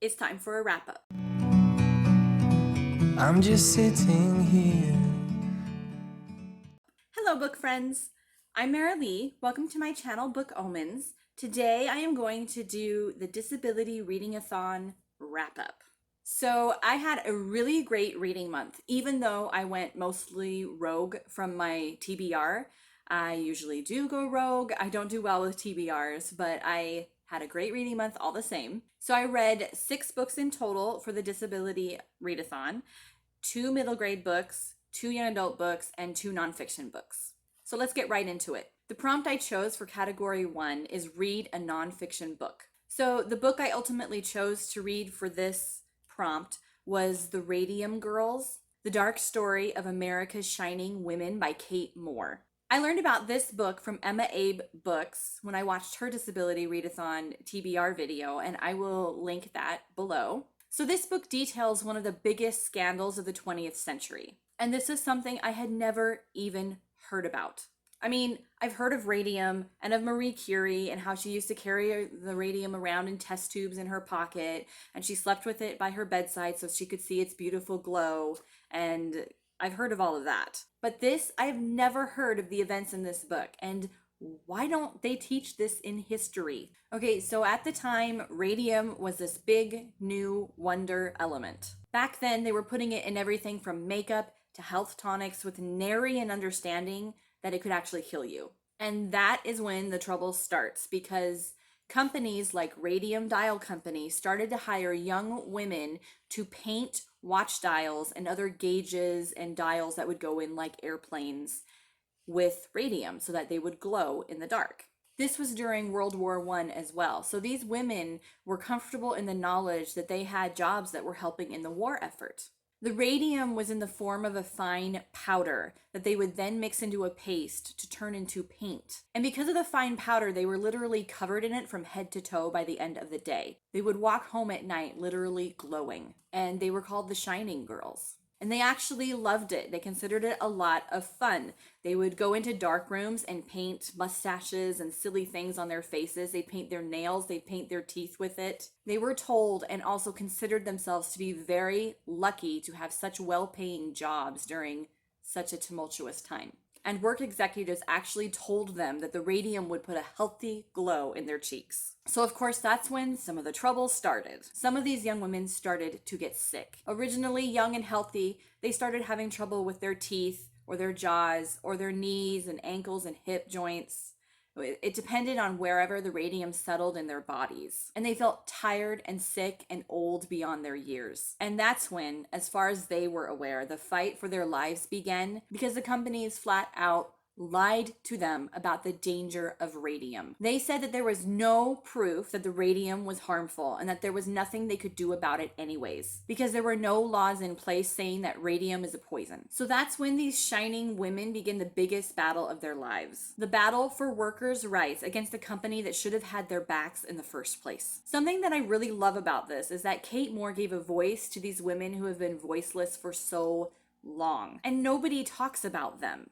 it's time for a wrap up. I'm just sitting here. Hello, book friends. I'm Mara Lee. Welcome to my channel, Book Omens. Today I am going to do the Disability Readathon wrap up. So I had a really great reading month, even though I went mostly rogue from my TBR. I usually do go rogue. I don't do well with TBRs, but I had a great reading month all the same. So I read 6 books in total for the Disability Readathon, 2 middle grade books, 2 young adult books, and 2 nonfiction books. So let's get right into it. The prompt I chose for category 1 is read a nonfiction book. So the book I ultimately chose to read for this prompt was The Radium Girls, The Dark Story of America's Shining Women by Kate Moore. I learned about this book from Emma Abe Books when I watched her Disability Readathon TBR video, and I will link that below. So this book details one of the biggest scandals of the 20th century. And this is something I had never even heard about. I mean, I've heard of radium and of Marie Curie and how she used to carry the radium around in test tubes in her pocket, and she slept with it by her bedside so she could see its beautiful glow, and I've heard of all of that. But this, I've never heard of the events in this book, and why don't they teach this in history? Okay, so at the time, radium was this big new wonder element. Back then, they were putting it in everything from makeup to health tonics with nary an understanding that it could actually kill you. And that is when the trouble starts, because companies like Radium Dial Company started to hire young women to paint watch dials and other gauges and dials that would go in like airplanes with radium so that they would glow in the dark. This was during World War I as well. So these women were comfortable in the knowledge that they had jobs that were helping in the war effort. The radium was in the form of a fine powder that they would then mix into a paste to turn into paint. And because of the fine powder, they were literally covered in it from head to toe by the end of the day. They would walk home at night literally glowing, and they were called the Shining Girls. And they actually loved it. They considered it a lot of fun. They would go into dark rooms and paint mustaches and silly things on their faces. They'd paint their nails, they'd paint their teeth with it. They were told and also considered themselves to be very lucky to have such well-paying jobs during such a tumultuous time. And work executives actually told them that the radium would put a healthy glow in their cheeks. So of course, that's when some of the trouble started. Some of these young women started to get sick. Originally young and healthy, they started having trouble with their teeth or their jaws or their knees and ankles and hip joints. It depended on wherever the radium settled in their bodies. And they felt tired and sick and old beyond their years. And that's when, as far as they were aware, the fight for their lives began, because the companies flat out lied to them about the danger of radium. They said that there was no proof that the radium was harmful and that there was nothing they could do about it anyways, because there were no laws in place saying that radium is a poison. So that's when these shining women begin the biggest battle of their lives. The battle for workers' rights against a company that should have had their backs in the first place. Something that I really love about this is that Kate Moore gave a voice to these women who have been voiceless for so long, and nobody talks about them.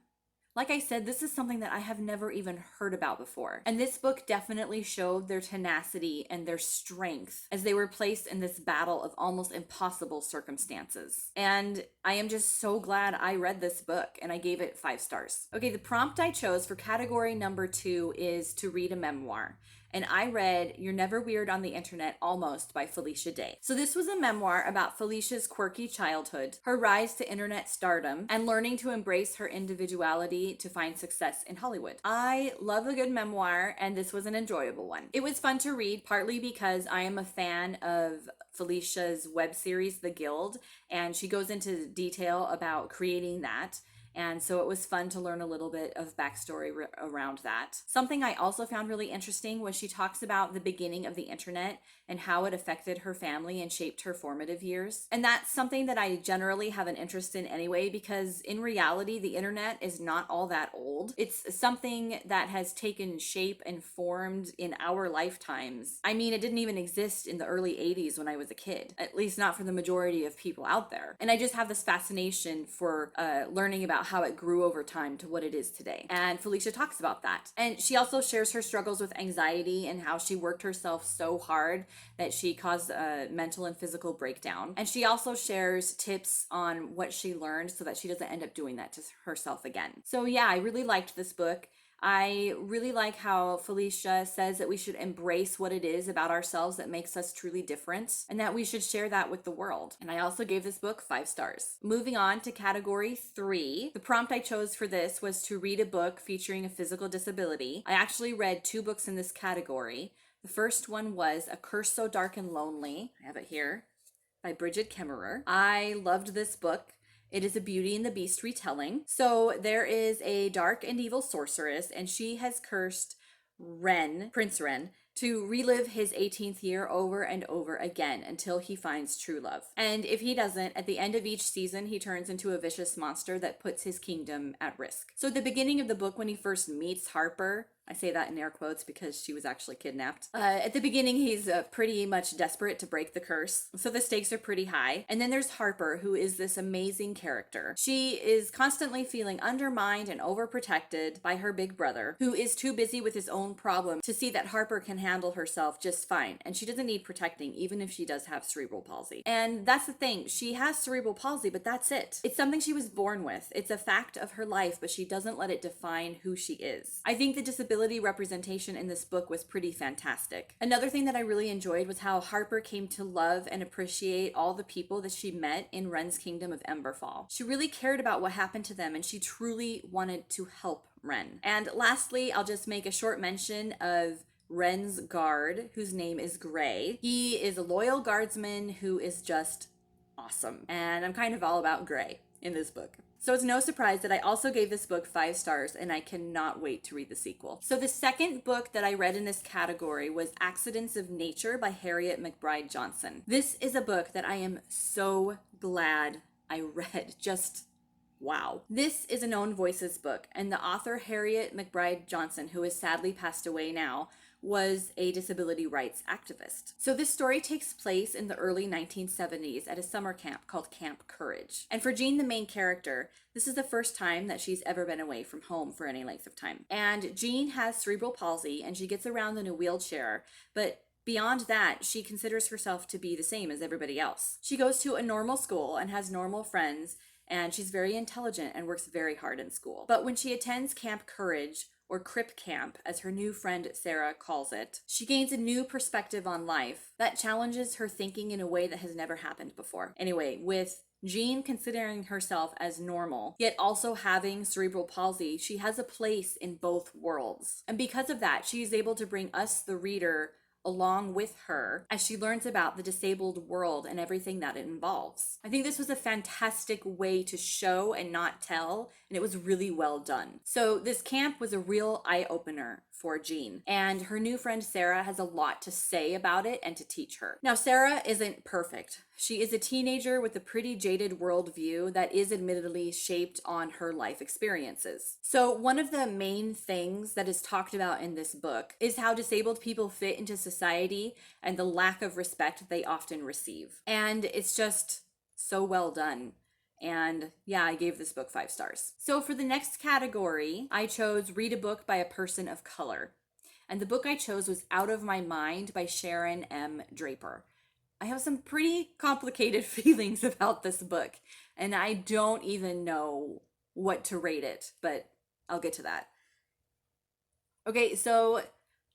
Like I said, this is something that I have never even heard about before. And this book definitely showed their tenacity and their strength as they were placed in this battle of almost impossible circumstances. And I am just so glad I read this book, and I gave it 5 stars. Okay, the prompt I chose for category number 2 is to read a memoir. And I read You're Never Weird on the Internet Almost by Felicia Day. So this was a memoir about Felicia's quirky childhood, her rise to internet stardom, and learning to embrace her individuality to find success in Hollywood. I love a good memoir, and this was an enjoyable one. It was fun to read, partly because I am a fan of Felicia's web series, The Guild, and she goes into detail about creating that. And so it was fun to learn a little bit of backstory around that. Something I also found really interesting was she talks about the beginning of the internet and how it affected her family and shaped her formative years. And that's something that I generally have an interest in anyway, because in reality, the internet is not all that old. It's something that has taken shape and formed in our lifetimes. I mean, it didn't even exist in the early 80s when I was a kid, at least not for the majority of people out there. And I just have this fascination for learning about about how it grew over time to what it is today. And Felicia talks about that. And she also shares her struggles with anxiety and how she worked herself so hard that she caused a mental and physical breakdown. And she also shares tips on what she learned so that she doesn't end up doing that to herself again. So yeah, I really liked this book. I really like how Felicia says that we should embrace what it is about ourselves that makes us truly different and that we should share that with the world. And I also gave this book 5 stars. Moving on to category 3, the prompt I chose for this was to read a book featuring a physical disability. I actually read 2 books in this category. The first one was A Curse So Dark and Lonely. I have it here, by Bridget Kemmerer. I loved this book. It is a Beauty and the Beast retelling. So there is a dark and evil sorceress, and she has cursed Prince Ren, to relive his 18th year over and over again until he finds true love. And if he doesn't, at the end of each season, he turns into a vicious monster that puts his kingdom at risk. So at the beginning of the book, when he first meets Harper, I say that in air quotes because she was actually kidnapped. At the beginning, he's pretty much desperate to break the curse, so the stakes are pretty high. And then there's Harper, who is this amazing character. She is constantly feeling undermined and overprotected by her big brother, who is too busy with his own problem to see that Harper can handle herself just fine, and she doesn't need protecting, even if she does have cerebral palsy. And that's the thing, she has cerebral palsy, but that's it. It's something she was born with. It's a fact of her life, but she doesn't let it define who she is. I think the disability representation in this book was pretty fantastic. Another thing that I really enjoyed was how Harper came to love and appreciate all the people that she met in Ren's kingdom of Emberfall. She really cared about what happened to them, and she truly wanted to help Ren. And lastly, I'll just make a short mention of Ren's guard, whose name is Gray. He is a loyal guardsman who is just awesome. And I'm kind of all about Gray in this book. So it's no surprise that I also gave this book 5 stars, and I cannot wait to read the sequel. So the second book that I read in this category was Accidents of Nature by Harriet McBride Johnson. This is a book that I am so glad I read. Just wow. This is a Known Voices book, and the author Harriet McBride Johnson, who has sadly passed away now, was a disability rights activist. So this story takes place in the early 1970s at a summer camp called Camp Courage. And for Jean, the main character, this is the first time that she's ever been away from home for any length of time. And Jean has cerebral palsy, and she gets around in a wheelchair, but beyond that, she considers herself to be the same as everybody else. She goes to a normal school and has normal friends, and she's very intelligent and works very hard in school. But when she attends Camp Courage, or Crip Camp, as her new friend Sarah calls it, she gains a new perspective on life that challenges her thinking in a way that has never happened before. Anyway, with Jean considering herself as normal, yet also having cerebral palsy, she has a place in both worlds. And because of that, she is able to bring us, the reader, along with her as she learns about the disabled world and everything that it involves. I think this was a fantastic way to show and not tell, and it was really well done. So this camp was a real eye-opener for Jean, and her new friend Sarah has a lot to say about it and to teach her. Now, Sarah isn't perfect. She is a teenager with a pretty jaded worldview that is admittedly shaped on her life experiences. So one of the main things that is talked about in this book is how disabled people fit into society and the lack of respect they often receive. And it's just so well done. And yeah, I gave this book 5 stars. So for the next category, I chose Read a Book by a Person of Color. And the book I chose was Out of My Mind by Sharon M. Draper. I have some pretty complicated feelings about this book, and I don't even know what to rate it, but I'll get to that. Okay, so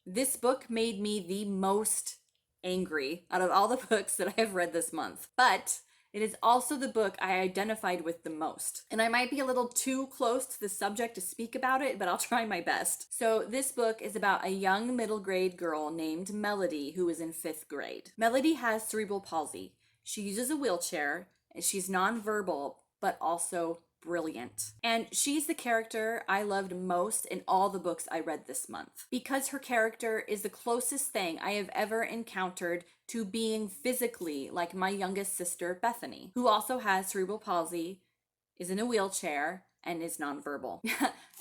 this book made me the most angry out of all the books that I have read this month, but it is also the book I identified with the most. And I might be a little too close to the subject to speak about it, but I'll try my best. So this book is about a young middle grade girl named Melody who is in 5th grade. Melody has cerebral palsy. She uses a wheelchair, and she's nonverbal, but also brilliant. And she's the character I loved most in all the books I read this month, because her character is the closest thing I have ever encountered to being physically like my youngest sister, Bethany, who also has cerebral palsy, is in a wheelchair, and is nonverbal.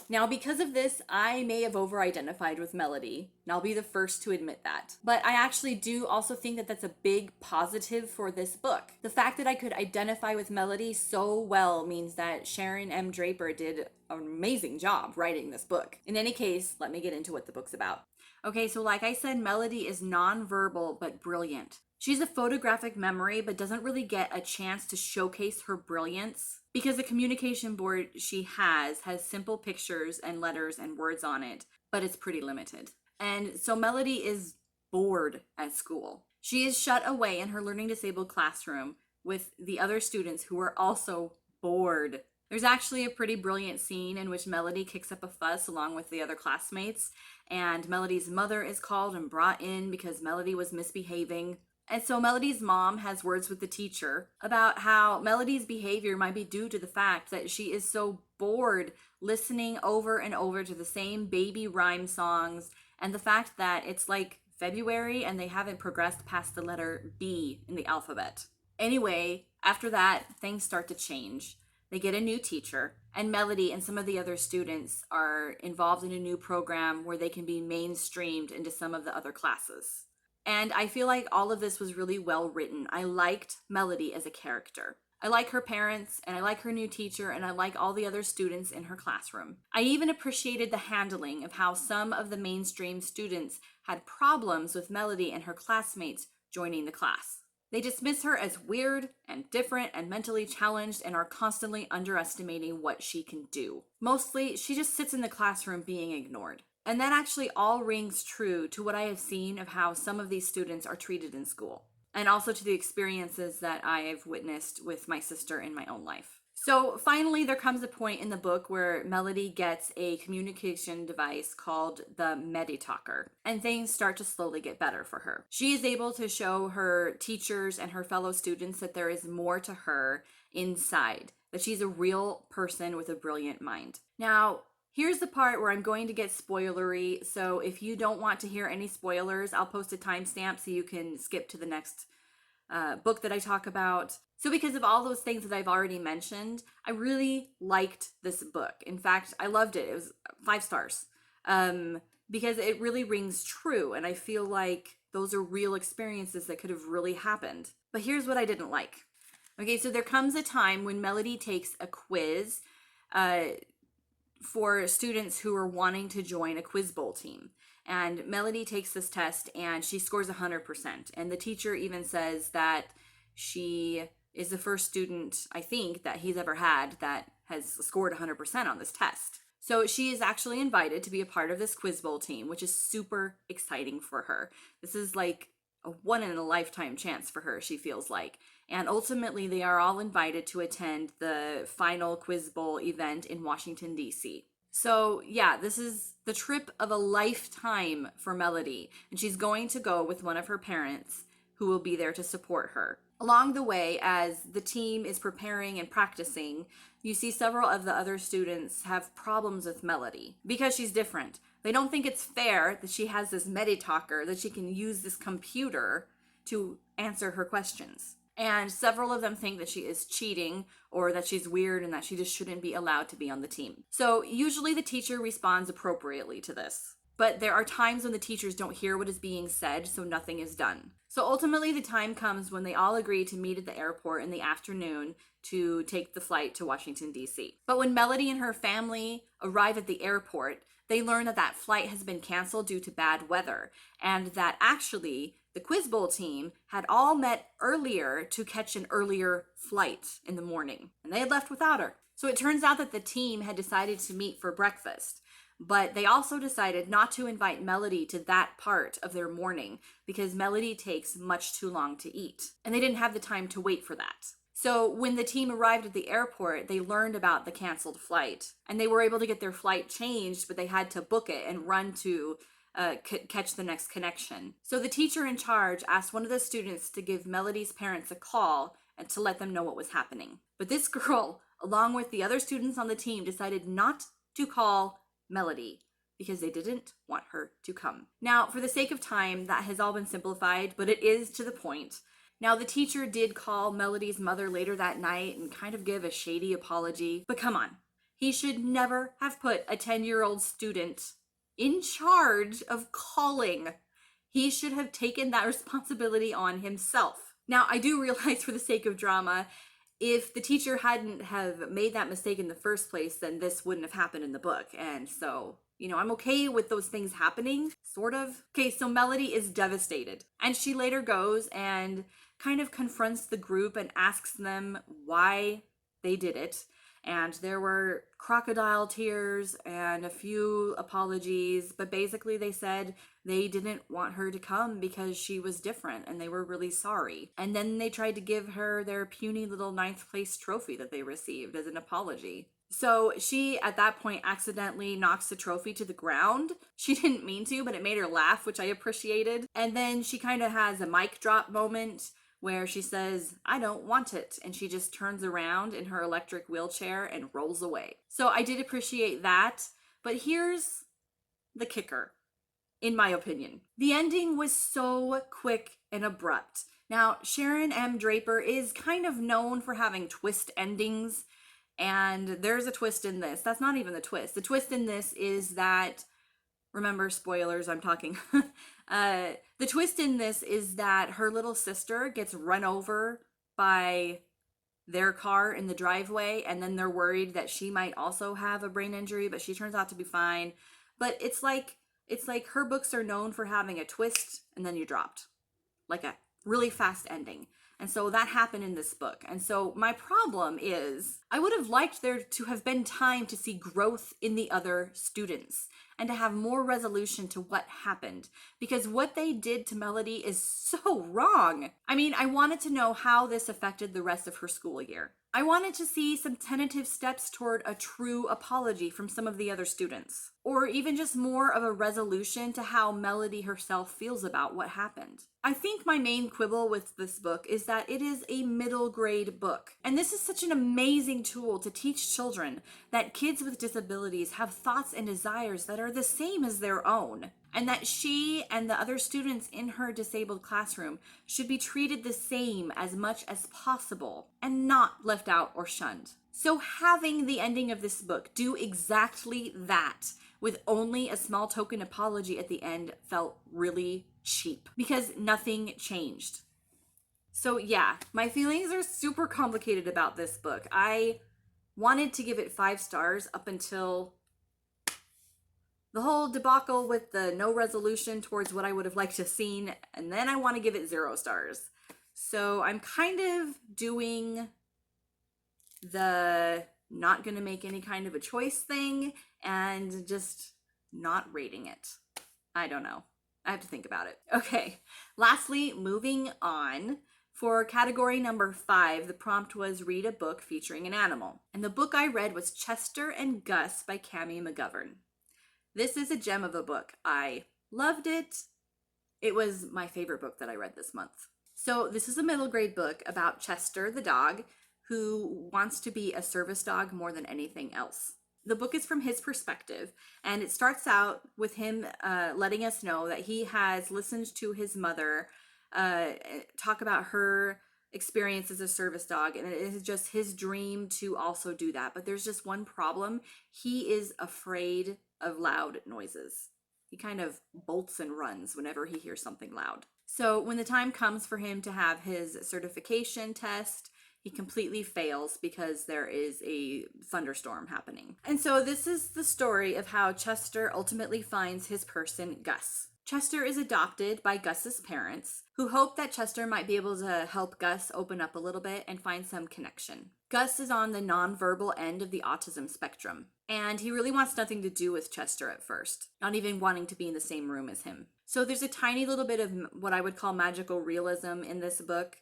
Now, because of this, I may have over identified with Melody, and I'll be the first to admit that. But I actually do also think that that's a big positive for this book. The fact that I could identify with Melody so well means that Sharon M. Draper did an amazing job writing this book. In any case, let me get into what the book's about. Okay, so like I said, Melody is nonverbal but brilliant. She's a photographic memory, but doesn't really get a chance to showcase her brilliance because the communication board she has simple pictures and letters and words on it, but it's pretty limited. And so Melody is bored at school. She is shut away in her learning disabled classroom with the other students who are also bored. There's actually a pretty brilliant scene in which Melody kicks up a fuss along with the other classmates, and Melody's mother is called and brought in because Melody was misbehaving. And so Melody's mom has words with the teacher about how Melody's behavior might be due to the fact that she is so bored listening over and over to the same baby rhyme songs, and the fact that it's like February and they haven't progressed past the letter B in the alphabet. Anyway, after that, things start to change. They get a new teacher, and Melody and some of the other students are involved in a new program where they can be mainstreamed into some of the other classes. And I feel like all of this was really well written. I liked Melody as a character. I like her parents, and I like her new teacher, and I like all the other students in her classroom. I even appreciated the handling of how some of the mainstream students had problems with Melody and her classmates joining the class. They dismiss her as weird and different and mentally challenged and are constantly underestimating what she can do. Mostly, she just sits in the classroom being ignored. And that actually all rings true to what I have seen of how some of these students are treated in school, and also to the experiences that I have witnessed with my sister in my own life. So finally, there comes a point in the book where Melody gets a communication device called the Meditalker, and things start to slowly get better for her. She is able to show her teachers and her fellow students that there is more to her inside, that she's a real person with a brilliant mind. Now, here's the part where I'm going to get spoilery, so if you don't want to hear any spoilers, I'll post a timestamp so you can skip to the next book that I talk about. So because of all those things that I've already mentioned, I really liked this book. In fact, I loved it. It was 5 stars because it really rings true, and I feel like those are real experiences that could have really happened. But here's what I didn't like. Okay, so there comes a time when Melody takes a quiz for students who are wanting to join a quiz bowl team. And Melody takes this test and she scores 100%. And the teacher even says that she is the first student, I think, that he's ever had that has scored 100% on this test. So she is actually invited to be a part of this quiz bowl team, which is super exciting for her. This is like a one in a lifetime chance for her, she feels like. And ultimately, they are all invited to attend the final quiz bowl event in Washington, D.C. So yeah, this is the trip of a lifetime for Melody, and she's going to go with one of her parents who will be there to support her. Along the way, as the team is preparing and practicing, you see several of the other students have problems with Melody because she's different. They don't think it's fair that she has this Meditalker, that she can use this computer to answer her questions. And several of them think that she is cheating or that she's weird and that she just shouldn't be allowed to be on the team. So usually the teacher responds appropriately to this. But there are times when the teachers don't hear what is being said, so nothing is done. So ultimately the time comes when they all agree to meet at the airport in the afternoon to take the flight to Washington, D.C. But when Melody and her family arrive at the airport, they learn that that flight has been canceled due to bad weather, and that actually the Quiz Bowl team had all met earlier to catch an earlier flight in the morning, and they had left without her. So it turns out that the team had decided to meet for breakfast, but they also decided not to invite Melody to that part of their morning because Melody takes much too long to eat, and they didn't have the time to wait for that. So when the team arrived at the airport, they learned about the canceled flight, and they were able to get their flight changed, but they had to book it and run to catch the next connection. So the teacher in charge asked one of the students to give Melody's parents a call and to let them know what was happening. But this girl, along with the other students on the team, decided not to call Melody because they didn't want her to come. Now, for the sake of time, that has all been simplified, but it is to the point. Now, the teacher did call Melody's mother later that night and kind of give a shady apology, but come on. He should never have put a 10-year-old student in charge of calling. He should have taken that responsibility on himself. Now, I do realize, for the sake of drama, if the teacher hadn't have made that mistake in the first place, then this wouldn't have happened in the book. And so, I'm okay with those things happening, sort of. Okay, so Melody is devastated. And she later goes and kind of confronts the group and asks them why they did it. And there were crocodile tears and a few apologies, but basically they said they didn't want her to come because she was different and they were really sorry. And then they tried to give her their puny little ninth place trophy that they received as an apology. So she, at that point, accidentally knocks the trophy to the ground. She didn't mean to, but it made her laugh, which I appreciated. And then she kind of has a mic drop moment where she says, "I don't want it." And she just turns around in her electric wheelchair and rolls away. So I did appreciate that. But here's the kicker, in my opinion. The ending was so quick and abrupt. Now, Sharon M. Draper is kind of known for having twist endings, and there's a twist in this. That's not even the twist. The twist in this is that, remember, spoilers, I'm talking. The twist in this is that her little sister gets run over by their car in the driveway, and then they're worried that she might also have a brain injury, but she turns out to be fine. But it's like her books are known for having a twist and then you dropped, like a really fast ending. And so that happened in this book. And so my problem is, I would have liked there to have been time to see growth in the other students and to have more resolution to what happened, because what they did to Melody is so wrong. I mean, I wanted to know how this affected the rest of her school year. I wanted to see some tentative steps toward a true apology from some of the other students, or even just more of a resolution to how Melody herself feels about what happened. I think my main quibble with this book is that it is a middle grade book. And this is such an amazing tool to teach children that kids with disabilities have thoughts and desires that are the same as their own, and that she and the other students in her disabled classroom should be treated the same as much as possible and not left out or shunned. So having the ending of this book do exactly that, with only a small token apology at the end, felt really cheap because nothing changed. So yeah, my feelings are super complicated about this book. I wanted to give it 5 stars up until the whole debacle with the no resolution towards what I would have liked to have seen, and then I want to give it 0 stars. So I'm kind of doing the not gonna make any kind of a choice thing and just not rating it. I don't know. I have to think about it. Okay, lastly, moving on. For category number 5, the prompt was read a book featuring an animal. And the book I read was Chester and Gus by Cammie McGovern. This is a gem of a book. I loved it. It was my favorite book that I read this month. So this is a middle grade book about Chester the dog, who wants to be a service dog more than anything else. The book is from his perspective, and it starts out with him letting us know that he has listened to his mother talk about her experience as a service dog, and it is just his dream to also do that. But there's just one problem. He is afraid of loud noises. He kind of bolts and runs whenever he hears something loud. So when the time comes for him to have his certification test, he completely fails because there is a thunderstorm happening. And so this is the story of how Chester ultimately finds his person, Gus. Chester is adopted by Gus's parents, who hope that Chester might be able to help Gus open up a little bit and find some connection. Gus is on the nonverbal end of the autism spectrum, and he really wants nothing to do with Chester at first, not even wanting to be in the same room as him. So there's a tiny little bit of what I would call magical realism in this book.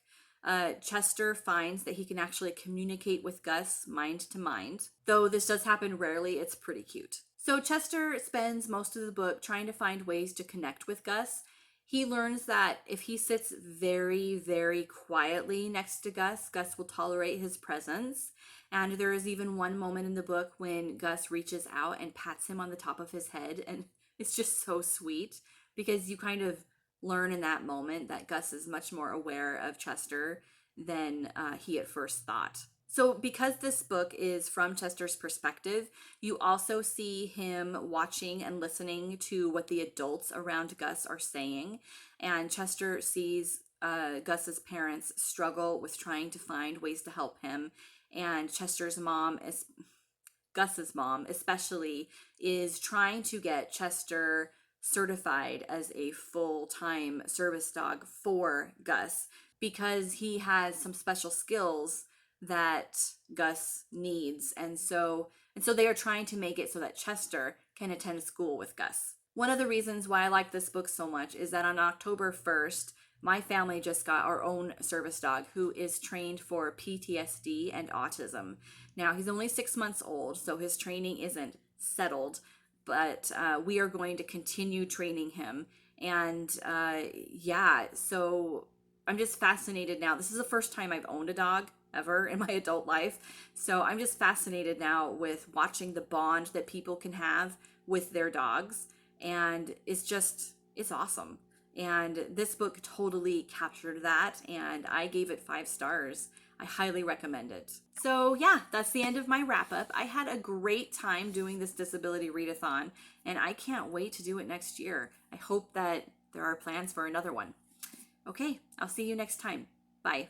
Chester finds that he can actually communicate with Gus mind to mind. Though this does happen rarely, it's pretty cute. So Chester spends most of the book trying to find ways to connect with Gus. He learns that if he sits very, very quietly next to Gus, Gus will tolerate his presence. And there is even one moment in the book when Gus reaches out and pats him on the top of his head. And it's just so sweet because you kind of learn in that moment that Gus is much more aware of Chester than he at first thought. So, because this book is from Chester's perspective, you also see him watching and listening to what the adults around Gus are saying. And Chester sees Gus's parents struggle with trying to find ways to help him. And Gus's mom especially, is trying to get Chester certified as a full-time service dog for Gus because he has some special skills that Gus needs. And so they are trying to make it so that Chester can attend school with Gus. One of the reasons why I like this book so much is that on October 1st, my family just got our own service dog who is trained for PTSD and autism. Now, he's only 6 months old, so his training isn't settled, but we are going to continue training him. And yeah, so I'm just fascinated now. This is the first time I've owned a dog ever in my adult life. So I'm just fascinated now with watching the bond that people can have with their dogs. And it's awesome. And this book totally captured that, and I gave it 5 stars. I highly recommend it. So, yeah, that's the end of my wrap up. I had a great time doing this Disability Readathon, and I can't wait to do it next year. I hope that there are plans for another one. Okay, I'll see you next time. Bye.